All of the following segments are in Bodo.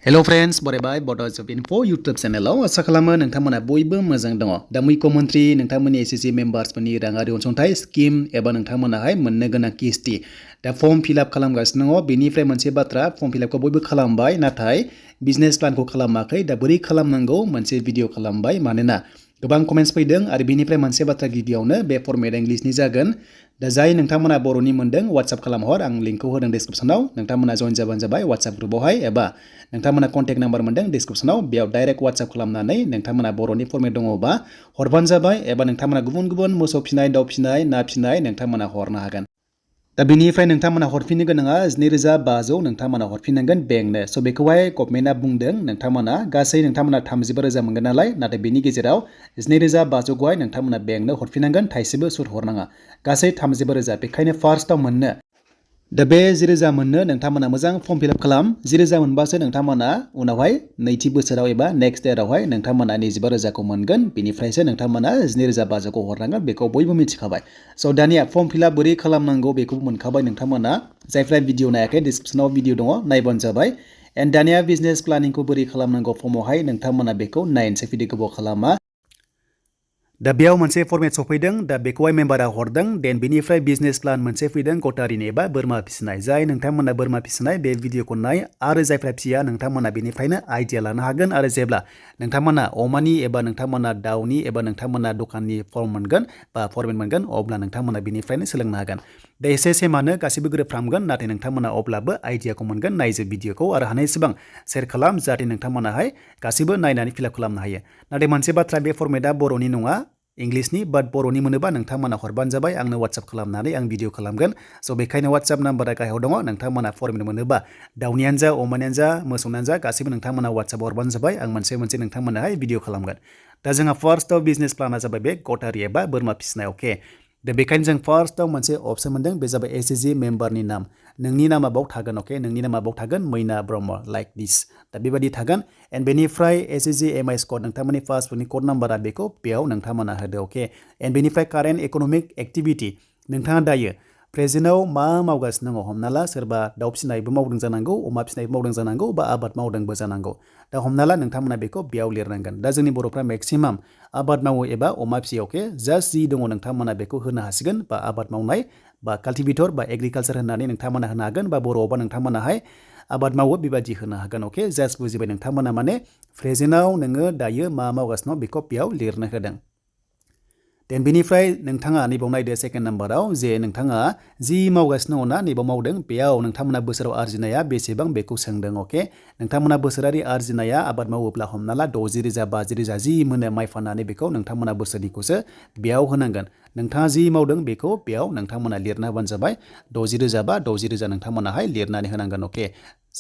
Hello friends, bye Bodo info YouTube channel asa खालामो नोंथांमोना बयबो मोजां दङ दा मुख्यमंत्री नोंथांमोननि एसएससि मेम्बार्सफोरनि राङारि अनसुंथाइ स्किम एबा नोंथांमोनाहाय मोननो गोनां किस्ति दा फर्म फिलआप खालामगासिनो दङ बेनिफ्राय मोनसे बाथ्रा फर्म फिलआपखौ बयबो खालामबाय नाथाय बिजनेस प्लानखौ खालामाखै दा बोरै खालामनांगौ मोनसे भिडिअ खालामबाय मानोना गोबां कमेन्ट्स फैदों आरो बेनिफ्राय मोनसे बाथ्रा गिबियावनो बे फर्मेट इंलिशनि जागोन दा जाय नोंथांमोना बर'नि मोनदों WhatsApp खालामहर आं लिंकखौ होदों डिस्क्रिप्शनाव नोंथांमोना जइन जाबानो जाबाय WhatsApp ग्रुपआवहाय एबा नोंथांमोना कन्टेक्ट नाम्बार मोनदों डिस्क्रिप्शनाव बेयाव डाइरेक्ट WhatsApp खालामनानै नोंथांमोना बर'नि फर्मेट दङबा हरबानो जाबाय एबा नोंथांमोना गुबुन गुबुन मोसौ फिनाय दाउ फिनाय ना फिनाय नोंथांमोना हरनो हागोन दा बेनिफ्राय नोंथांमोना हरफिननो गोनाङा 2500 नोंथांमोना हरफिननांगोन बेंकनो स' बेखौहाय गभर्नमेन्टआ बुंदों नोंथांमोना गासै नोंथांमोना 35,000 मोनगोन नालाय नाथाय बेनि गेजेराव 2500खौहाय नोंथांमोना बेंकनो हरफिननांगोन थाइसेबो सुद हरनाङा गासै 35,000 बेखायनो फार्स्टआव मोननो दा बे 10,000 मोननो नोंथांमोना मोजां फर्म फिलआप खालाम 10,000 मोनबासो नोंथांमोना उनावहाय नैथि बोसोराव एबा नेक्स्ट इयारावहाय नोंथांमोना 25,000खौ मोनगोन बेनिफ्रायसो नोंथांमोना 25,000खौ हरनांगोन बेखौ बयबो मिथिखाबाय स' दानिया फर्म फिलआप बोरै खालामनांगौ बेखौ मोनखाबाय नोंथांमोना जायफ्रा भिडिअ नायाखै डिस्क्रिप्शनाव भिडिअ दङ नायबानो जाबाय एन्ड दानिया बिजनेस प्लानिंखौ बोरै खालामनांगौ फर्मावहाय नोंथांमोना बेखौ नायनोसै भिडिअ गोबाव खालामा दा बेयाव मोनसे फर्मेट सफैदों दा बेखौहाय मेम्बारा हरदों देन बेनिफ्राय बिजनेस प्लान मोनसे फैदों गटारिनि एबा बोरमा फिसिनाय जाय नोंथांमोना बोरमा फिसिनाय बे भिडिअखौ नाय आरो जायफ्रा फिसिया नोंथांमोना बेनिफ्रायनो आइडिया लानो हागोन आरो जेब्ला नोंथांमोना अमानि एबा नोंथांमोना दाउनि एबा नोंथांमोना दखाननि फर्म मोनगोन बा फर्मेट मोनगोन अब्ला नोंथांमोना बेनिफ्रायनो सोलोंनो हागोन दा एसे सेमानो गासिबो गोरोबफ्रामगोन नाथाय नोंथांमोना अब्लाबो आइडियाखौ मोनगोन नायजो भिडिअखौ आरो हानायसेबां शेयार खालाम जाहाथे नोंथांमोनाहाय गासिबो नायनानै फिलआप खालामनो हायो नाथाय मोनसे बाथ्रा बे फर्मेटआ बर'नि नङा इंलिशनि बाट बर'नि मोनोबा नोंथांमोना हरबानो जाबाय आंनो WhatsApp खालामनानै आं भिडिअ खालामगोन स' बेखायनो WhatsApp नाम्बारा गाहायाव दङ नोंथांमोना फर्मेट मोनोबा दाउनियानो जा अमानियानो जा मोसौनियानो जा गासिबो नोंथांमोना WhatsApp हरबानो जाबाय आं मोनसे नोंथांमोनाहाय भिडिअ खालामगोन दा जोंहा फार्स्टआव बिजनेस प्लाना जाबाय बे गटारि एबा बोरमा फिसिनाय अके दा बेखायनो जों फार्स्टआव मोनसे अपसन मोनदों बे जाबाय एसएससि मेम्बारनि नाम नोंनि नामा बाव थागोन अके नोंनि नामा बाव थागोन मैना ब्रह्म लाइक दिस दा बेबायदि थागोन एन्ड बेनिफ्राय एसएससि एमआइएस कड नोंथांमोननि पासबुकनि कड नाम्बारा बेखौ बेयाव नोंथांमोना होदो अके एन्ड बेनिफ्राय कारेन्ट इक'नमिक एक्टिभिटि नोंथाङा दायो प्रेजेन्टआव मा मावगासिनो दङ हमना ला सोरबा दाउ फिसिनायबो मावदों जानांगौ अमा फिसिनायबो मावदों जानांगौ बा आबाद मावदोंबो जानांगौ दा हमना ला नोंथांमोना बेखौ बेयाव लिरनांगोन दा जोंनि बर'फ्रा मेक्सिमाम आबाद मावो एबा अमा फिसियो अके जास्ट जि दङ नोंथांमोना बेखौ होनो हासिगोन बा आबाद मावनाय बा काल्टिभेटर बा एग्रिकालचार होननानै नोंथांमोना होनो हागोन बा बर'आवबा नोंथांमोनाहाय आबाद मावो बेबायदि होनो हागोन अके जास्ट बुजिबाय नोंथांमोना माने प्रेजेन्टआव नोङो दायो मा मावगासिनो दं बेखौ बेयाव लिरनो होदों देन बेनिफ्राय नोंथाङा नैबाव नायदो सेकेन्ड नाम्बाराव जे नोंथाङा जि मावगासिनो दङ ना नैबाव मावदों बेयाव नोंथांमोना बोसोराव आर्जिनाया बेसेबां बेखौ सोंदों अके नोंथांमोना बोसोरारि आर्जिनाया आबाद मावोब्ला हमना ला 60,000 50,000 जि मोनो माइ फाननानै बेखौ नोंथांमोना बोसोरनिखौसो बेयाव होनांगोन नोंथाङा जि मावदों बेखौ बेयाव नोंथांमोना लिरना होबानो जाबाय 60,000 बा 60,000 नोंथांमोनाहाय लिरनानै होनांगोन अके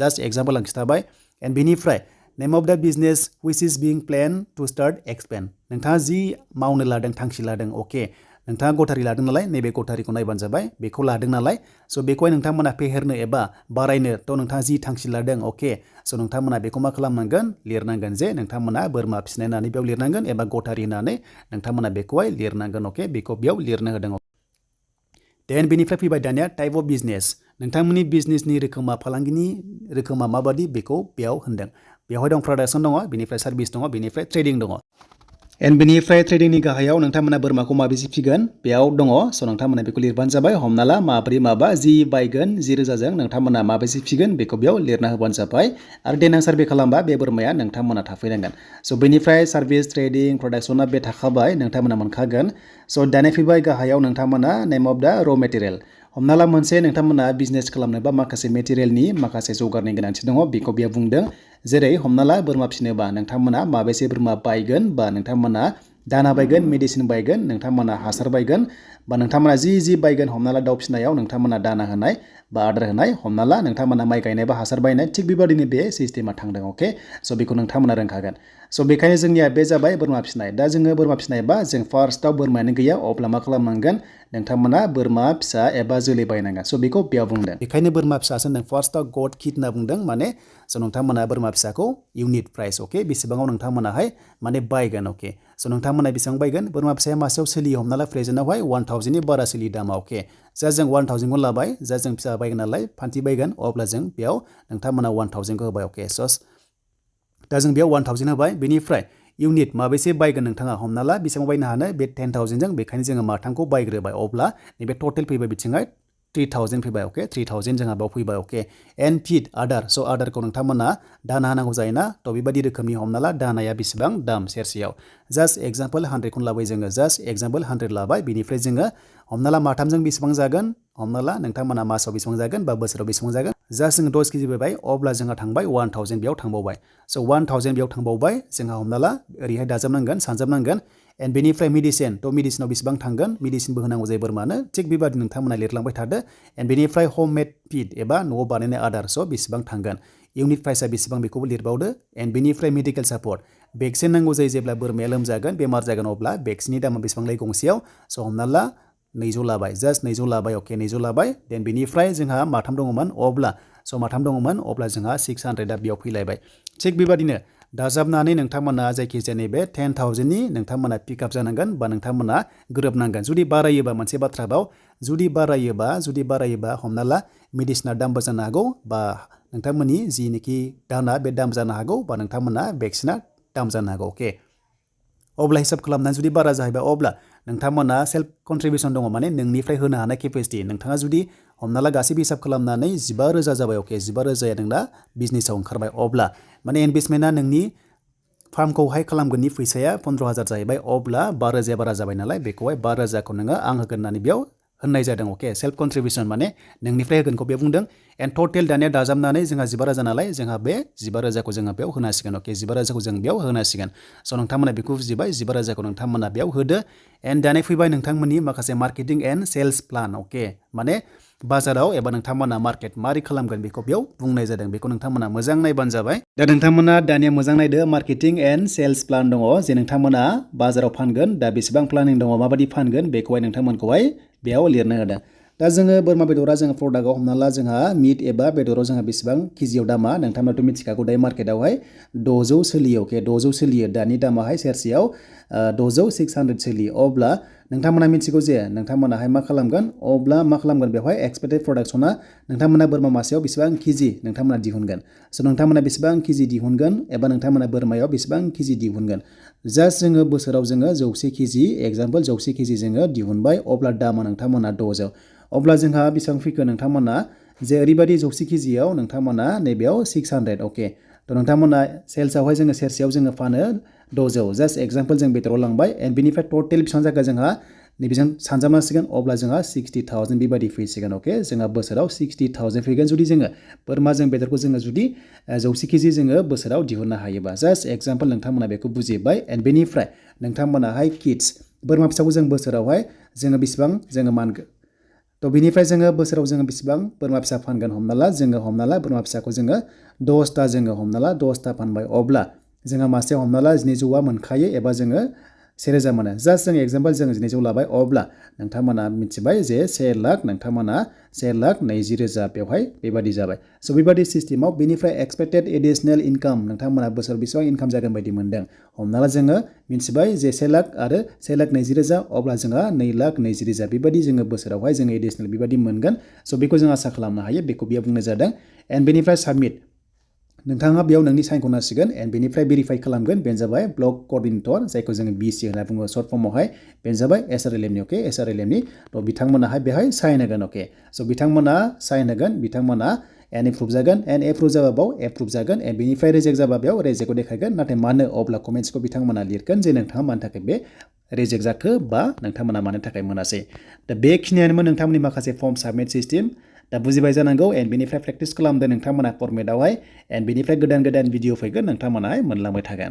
जास्ट एग्जाम्पल आं खिथाबाय एन्ड बेनिफ्राय नेम अफ द business which is being planned to start expand नोंथाङा जि मावनो लादों थांखि लादों अके नोंथाङा गटारि लादों नालाय नैबे गटारिखौ नायबानो जाबाय बेखौ लादों नालाय स' बेखौहाय नोंथांमोना फेहेरनो एबा बारायनो थ' नोंथाङा जि थांखि लादों अके स' नोंथांमोना बेखौ मा खालामनांगोन लिरनांगोन जे नोंथांमोना बोरमा फिसिनाय होननानै बेयाव लिरनांगोन एबा गटारि होननानै नोंथांमोना बेखौहाय लिरनांगोन अके बेखौ बेयाव लिरनो होदों देन बेनिफ्राय फैबाय दानिया टाइप अफ बिजनेस नोंथांमोननि बिजनेसनि रोखोमा फालांगिनि रोखोमा माबादि बेखौ बेयाव होनदों बेवहाय दं प्रडाक्सन दङ बेनिफ्राय सार्भिस दङ बेनिफ्राय ट्रेडिं दङ एन्ड बेनिफ्राय ट्रेडिंनि गाहायाव नोंथांमोना बोरमाखौ माबेसे फिगोन बेयाव दङ स' नोंथांमोना बेखौ लिरबानो जाबाय हमना ला माब्रै माबा जि बायगोन 10,000जों नोंथांमोना माबेसे फिगोन बेखौ बेयाव लिरना होबानो जाबाय आरो देनां सार्भे खालामबा बे बोरमाया नोंथांमोना थाफैनांगोन स' बेनिफ्राय सार्भिस ट्रेडिं प्रडाक्सना बे थाखाबाय नोंथांमोना मोनखागोन स' दानिया फैबाय गाहायाव नोंथांमोना नेम अफ द र' मेटेरियेल हमना ला मोनसे नोंथांमोना बिजनेस खालामनोबा माखासे मेटेरियेलनि माखासे जगारनि गोनांथि दङ बेखौ बेयाव बुंदों जेरै हमना ला बोरमा फिसिनोबा नोंथांमोना माबेसे बोरमा बायगोन बा नोंथांमोना दाना बायगोन मेडिसिन बायगोन नोंथांमोना हासार बायगोन बा नोंथांमोना जि बायगोन हमना ला दाउ फिसिनायाव नोंथांमोना दाना होनाय बा आदार होनाय हमना ला नोंथांमोना माइ गायनाय बा हासार बायनाय थिग बेबादिनो बे सिस्टेमा थांदों अके स' बेखौ नोंथांमोना रोंखागोन स' बेखायनो जोंनिया बे जाबाय बोरमा फिसिनाय दा जोङो बोरमा फिसिनायबा जों फार्स्टआव बोरमायानो गैया अब्ला मा खालामनांगोन नोंथांमोना बोरमा फिसा एबा जोलै बायनांगोन स' बेखौ बेयाव बुंदों बेखायनो बोरमा फिसासो होनदों फार्स्टआव गड किड होनना बुंदों माने स' नोंथांमोना बोरमा फिसाखौ इउनिट प्राइस अके बेसेबाङाव नोंथांमोनाहाय माने बायगोन अके स' नोंथांमोना बेसेबां बायगोन बोरमा फिसाया मासेयाव सोलियो हमना ला प्रेजेन्टआवहाय 1,000नि बारा सोलियो दामा अके जा जों 1,000खौ लाबाय जा जों फिसा बायगोन नालाय फान्थि बायगोन अब्ला जों बेयाव नोंथांमोना 1,000खौ होबाय अके सस दा जों बेयाव 1000 होबाय बेनिफ्राय इउनिट माबेसे बायगोन नोंथाङा हमना ला बेसेबां बायनो हानो बे 10,000 जों बेखायनो जोङो माथामखौ बायग्रोबाय अब्ला नैबे टटेल फैबाय बिथिंहाय 3000 फैबाय अके 3000 जोंहा बेयाव फैबाय अके एन्ड फिड आदार स' आदारखौ नोंथांमोना दाना होनांगौ जायोना थ' बेबायदि रोखोमनि हमना ला दानाया बेसेबां दाम सेरसेयाव जास्ट एग्जाम्पल 100खौनो लाबाय जोङो जास्ट एग्जाम्पल 100 लाबाय बिनिफ्राय जोङो हमना ला माथामजों बेसेबां जागोन हमना ला नोंथांमोना मासाव बेसेबां जागोन बा बोसोराव बेसेबां जागोन जास्ट जोङो 10 केजि बायबाय अब्ला जोंहा थांबाय 1000 बेयाव थांबावबाय स' 1000 बेयाव थांबावबाय जोंहा हमना ला ओरैहाय दाजाबनांगोन सानजाबनांगोन एन्ड बेनिफ्राय मेडिसिन थ' मेडिसिनाव बेसेबां थांगोन मेडिसिनबो होनांगौ जायो बोरमानो थिग बेबादि नोंथांमोना लिरलांबाय थादो एन्ड बेनिफ्राय हममेड फिड एबा न'आव बानायनाय आदार स' बेसेबां थांगोन इउनिट प्राइसआ बेसेबां बेखौबो लिरबावदो एन्ड बेनिफ्राय मेडिकेल सापर्ट भेक्सिन नांगौ जायो जेब्ला बोरमाया लोमजागोन बेमार जागोन अब्ला भेक्सिननि दामा बेसेबां लायो गंसेयाव स' हमना ला 200 लाबाय जास्ट 200 लाबाय अके 200 लाबाय देन बेनिफ्राय जोंहा माथाम दङमोन अब्ला जोंहा 600 बेयाव फैलायबाय थिग बेबादिनो दाजाबनानै नोंथांमोना जायखिजाया नैबे 10,000नि नोंथांमोना पिकआप जानांगोन बा नोंथांमोना गोरोबनांगोन जुदि बारायोबा मोनसे बाथ्रा बाव जुदि बारायोबा हमना ला मेडिसिना दामबो जानो हागौ बा नोंथांमोननि जिनिखि दाना बे दाम जानो हागौ बा नोंथांमोना भेक्सिना दाम जानो हागौ अके अब्ला हिसाब खालामनानै जुदि बारा जाहैबाय अब्ला नोंथांमोना सेल्फ कन्ट्रिबिउसन दङ माने नोंनिफ्राय होनो हानाय केपेसिटि नोंथाङा जुदि हमना ला गासैबो हिसाब खालामनानै 15,000 जाबाय अके 15,000 नोंना बिजनेसाव ओंखारबाय अब्ला माने इनभेस्टमेन्टआ नोंनि फार्मखौहाय खालामगोननि फैसाया 15,000 जाहैबाय अब्ला 12,000 बारा जाबाय नालाय बेखौहाय 12,000खौ नोङो आं होगोन होननानै बेयाव होननाय जादों अके सेल्फ कन्ट्रिबिउसन माने नोंनिफ्राय होगोनखौ बेयाव बुंदों एन्ड टटेल दानिया दाजाबनानै जोंहा 15,000 नालाय जोंहा बे 15,000खौ जोङो बेयाव होनांसिगोन अके 15,000खौ जों बेयाव होनांसिगोन स' नोंथांमोना बेखौ बुजिबाय 15,000खौ नोंथांमोना बेयाव होदो एन्ड दानिया फैबाय नोंथांमोननि माखासे मार्केटिं एन्ड सेल्स प्लान अके माने बाजाराव एबा नोंथांमोना मार्केट मारै खालामगोन बेखौ बेयाव बुंनाय जादों बेखौ नोंथांमोना मोजां नायबानो जाबाय दा नोंथांमोना दानिया मोजां नायदो मार्केटिं एन्ड सेल्स प्लान दङ जे नोंथांमोना बाजाराव फानगोन दा बेसेबां प्लानिं दङ माबायदि फानगोन बेखौहाय नोंथांमोनखौहाय बेयाव लिरनो होदों दा जोङो बोरमा बेदरा जोङो प्रडाक्टआव हमना ला जोंहा मिट एबा बेदराव जोंहा बेसेबां केजियाव दामा नोंथांमोनाथ' मिथिखागौ दायो मार्केटआवहाय 600 सोलियो अके 600 सोलियो दानि दामाहाय सेरसेयाव 600 सोलियो अब्ला नोंथांमोना मिथिगौ जे नोंथांमोनाहाय मा खालामगोन बेवहाय एक्सपेक्टेड प्रडाक्सना नोंथांमोना बोरमा मासेयाव बेसेबां केजि नोंथांमोना दिहुनगोन स' नोंथांमोना बेसेबां केजि दिहुनगोन एबा नोंथांमोना बोरमायाव बेसेबां केजि दिहुनगोन जास्ट जोङो बोसोराव जोङो 100 केजि एग्जाम्पल 100 केजि जोङो दिहुनबाय अब्ला दामा नोंथांमोना 600 अब्ला जोंहा बेसेबां फैखो नोंथांमोना जे ओरैबायदि 100 केजियाव नोंथांमोना नैबेयाव 600 अके थ' नोंथांमोना सेल्सआवहाय जोङो सेरसेयाव जोङो फानो 600 जास्ट एग्जाम्पल जों बेदराव लांबाय एन्ड बेनिफ्राय टटेल बेसेबां जागोन जोंहा नैबेजों सानजाबनांसिगोन अब्ला जोंहा 60,000 बेबायदि फैसिगोन अके जोंहा बोसोराव 60,000 फैगोन जुदि जोङो बोरमाजों बेदरखौ जोङो जुदि 100 केजि जोङो बोसोराव दिहुननो हायोबा जास्ट एग्जाम्पल नोंथांमोना बेखौ बुजिबाय एन्ड बेनिफ्राय नोंथांमोनाहाय किड्स बोरमा फिसाखौ जों बोसोरावहाय जोङो बेसेबां जोङो मानगोन थ' बिनिफ्राय जोङो बोसोराव जोङो बेसेबां बोरमा फिसा फानगोन हमना ला बोरमा फिसाखौ जोङो 10ता जोङो हमना ला 10ता फानबाय अब्ला जोंहा मासे हमना ला 200 मोनखायो एबा जोङो 1,000 मोनो जास्ट जों एग्जाम्पल जोङो 200 लाबाय अब्ला नोंथांमोना मिथिबाय जे 1 लाख नोंथांमोना 1,20,000 बेवहाय बेबादि जाबाय स' बेबादि सिस्टेमाव बेनिफ्राय एक्सपेक्टेड एडिशनेल इनकाम नोंथांमोना बोसोराव बेसेबां इनकाम जागोन बायदि मोनदों हमना ला जोङो मिथिबाय जे 1 लाख आरो 1,20,000 अब्ला जोंहा 2,20,000 बेबादि जोङो बोसोरावहाय जोङो एडिशनेल बेबादि मोनगोन स' बेखौ जों आसा खालामनो हायो बेखौ बेयाव बुंनाय जादों एन्ड बेनिफ्राय साबमिट नोंथाङा बेयाव नोंनि साइनखौ नांसिगोन एन्ड बेनिफ्राय भेरिफाइ खालामगोन बेनो जाबाय ब्लक कअर्डिनेटर जायखौ जोङो बिसि होनना बुङो सर्ट फर्मआवहाय बेनो जाबाय SRLM नि अके SRLM नि थ' बिथांमोनाहाय बेहाय साइन होगोन अके स' बिथांमोना साइन होगोन बिथांमोना एन्ड एप्रुभ जागोन एन्ड एप्रुभ जाबा बाव एप्रुभ जागोन एन्ड बेनिफ्राय रिजेक्ट जाबा बेयाव रिजेक्टखौ देखायगोन नाथाय मानो अब्ला कमेन्ट्सखौ बिथांमोना लिरगोन जे नोंथाङा मानि थाखाय बे रिजेक्ट जाखो बा नोंथांमोना मानि थाखाय मोनासै दा बेखिनियानोमोन नोंथांमोननि माखासे फर्म साबमिट सिस्टेम दा बुजिबाय जानांगौ एन्ड बेनिफ्राय प्रेक्टिस खालामदो नोंथांमोना फर्मेटआवहाय एन्ड बेनिफ्राय गोदान भिडिअ फैगोन नोंथांमोनाहाय मोनलांबाय थागोन